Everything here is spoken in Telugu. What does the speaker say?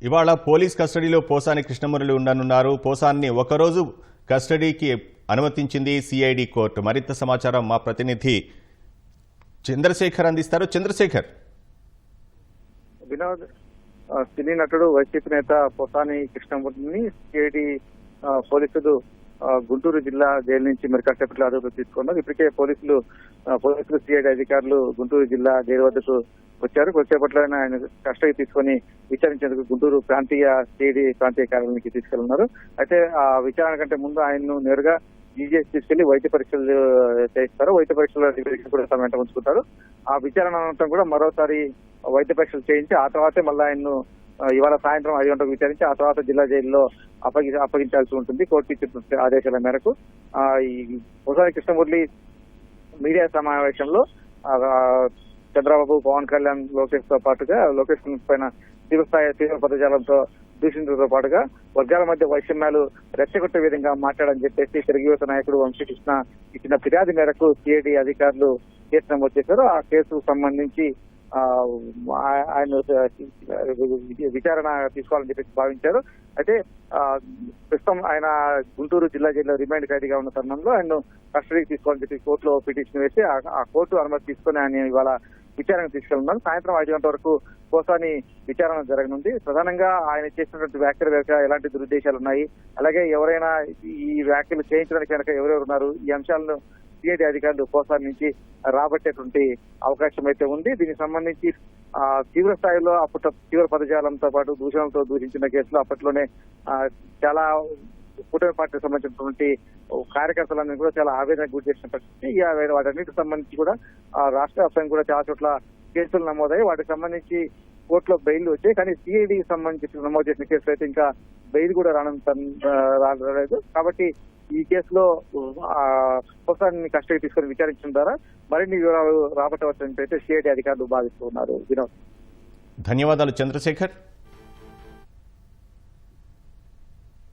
ఇవాళ పోలీస్ కస్టడీలో పోసాని కృష్ణమురళి ఉండనున్నారు. పోసాన్ని ఒకరోజు కస్టడీకి అనుమతించింది సిఐడి కోర్టు. మరింత సమాచారం మా ప్రతినిధి చంద్రశేఖర్ అందిస్తారు. చంద్రశేఖర్. వినోద్, సినీ నటుడు వైసీపీ నేత పోసాని కృష్ణమూర్తిని సిఐడి పోలీసులు గుంటూరు జిల్లా జైలు నుంచి మరి కాసేపట్లో అదుపులోకి తీసుకున్నారు. ఇప్పటికే పోలీసులు సిఐడి అధికారులు గుంటూరు జిల్లా జైలు వద్దకు వచ్చారు. కొద్దిసేపట్లో ఆయన కస్టడీ తీసుకుని విచారించేందుకు గుంటూరు సిఐడి ప్రాంతీయ కార్యాలయానికి తీసుకెళ్తున్నారు. అయితే ఆ విచారణ కంటే ముందు ఆయన్ను నేరుగా జీజీఎస్ తీసుకెళ్లి వైద్య పరీక్షలు చేయిస్తారు. వైద్య పరీక్షల కూడా తమ వెంట ఉంచుకుంటారు. ఆ విచారణ అనంతరం కూడా మరోసారి వైద్య పరీక్షలు చేయించి ఆ తర్వాతే మళ్ళీ ఆయన్ను ఇవాళ సాయంత్రం 5 గంటలకు విచారించి ఆ తర్వాత జిల్లా జైల్లో అప్పగించాల్సి ఉంటుంది. కోర్టు ఇచ్చిన ఆదేశాల మేరకు ఈ పోసాని కృష్ణమురళి మీడియా సమావేశంలో చంద్రబాబు, పవన్ కళ్యాణ్, లోకేష్ తో పాటుగా లోకేష్ పైన తీవ్ర పదజాలంతో దూషించడంతో పాటుగా వర్గాల మధ్య వైషమ్యాలు రెచ్చగొట్టే విధంగా మాట్లాడని చెప్పేసి తెలుగుయువత నాయకుడు వంశీకృష్ణ ఇచ్చిన ఫిర్యాదు మేరకు సిఐడి అధికారులు కేసు నమోదు చేశారు. ఆ కేసుకు సంబంధించి ఆయన విచారణ తీసుకోవాలని చెప్పేసి భావించారు. అయితే ప్రస్తుతం ఆయన గుంటూరు జిల్లా జైల్లో రిమాండ్ ఖైదీగా ఉన్న తరుణంలో ఆయన కస్టడీకి తీసుకోవాలని చెప్పి కోర్టులో పిటిషన్ వేసి ఆ కోర్టు అనుమతి తీసుకుని ఆయన ఇవాళ విచారణ తీసుకెళ్తున్నారు. సాయంత్రం 5 గంటల వరకు పోసాని విచారణ జరగనుంది. ప్రధానంగా ఆయన చేసినటువంటి వ్యాఖ్యల వెనుక ఎలాంటి దురుద్దేశాలు ఉన్నాయి, అలాగే ఎవరైనా ఈ వ్యాఖ్యలు చేయించడానికి కనుక ఎవరెవరు ఉన్నారు, ఈ అంశాలను సిఐడి అధికారులు పోసాని నుంచి రాబట్టేటువంటి అవకాశం అయితే ఉంది. దీనికి సంబంధించి తీవ్ర స్థాయిలో అప్పట్లో తీవ్ర పదజాలంతో పాటు దూషణలతో దూషించిన కేసులో అప్పట్లోనే చాలా కూటమి పార్టీకి సంబంధించినటువంటి కార్యకర్తలందరినీ కూడా చాలా ఆవేదనకు గురి చేసిన పరిస్థితి. వాటన్నిటికి సంబంధించి కూడా రాష్ట్ర వ్యాప్తంగా కూడా చాలా చోట్ల కేసులు నమోదయ్యాయి. వాటికి సంబంధించి కోర్టులో బెయిల్ వచ్చాయి. కానీ సిఐడికి సంబంధించి నమోదు చేసిన కేసులు అయితే ఇంకా బెయిల్ కూడా రాలేదు. కాబట్టి ఈ కేసులో పోసాన్ని కస్టడీ తీసుకుని విచారించడం ద్వారా మరిన్ని వివరాలు రాబట్టవచ్చని అయితే సిఐడి అధికారులు భావిస్తున్నారు. వినోద్, ధన్యవాదాలు చంద్రశేఖర్.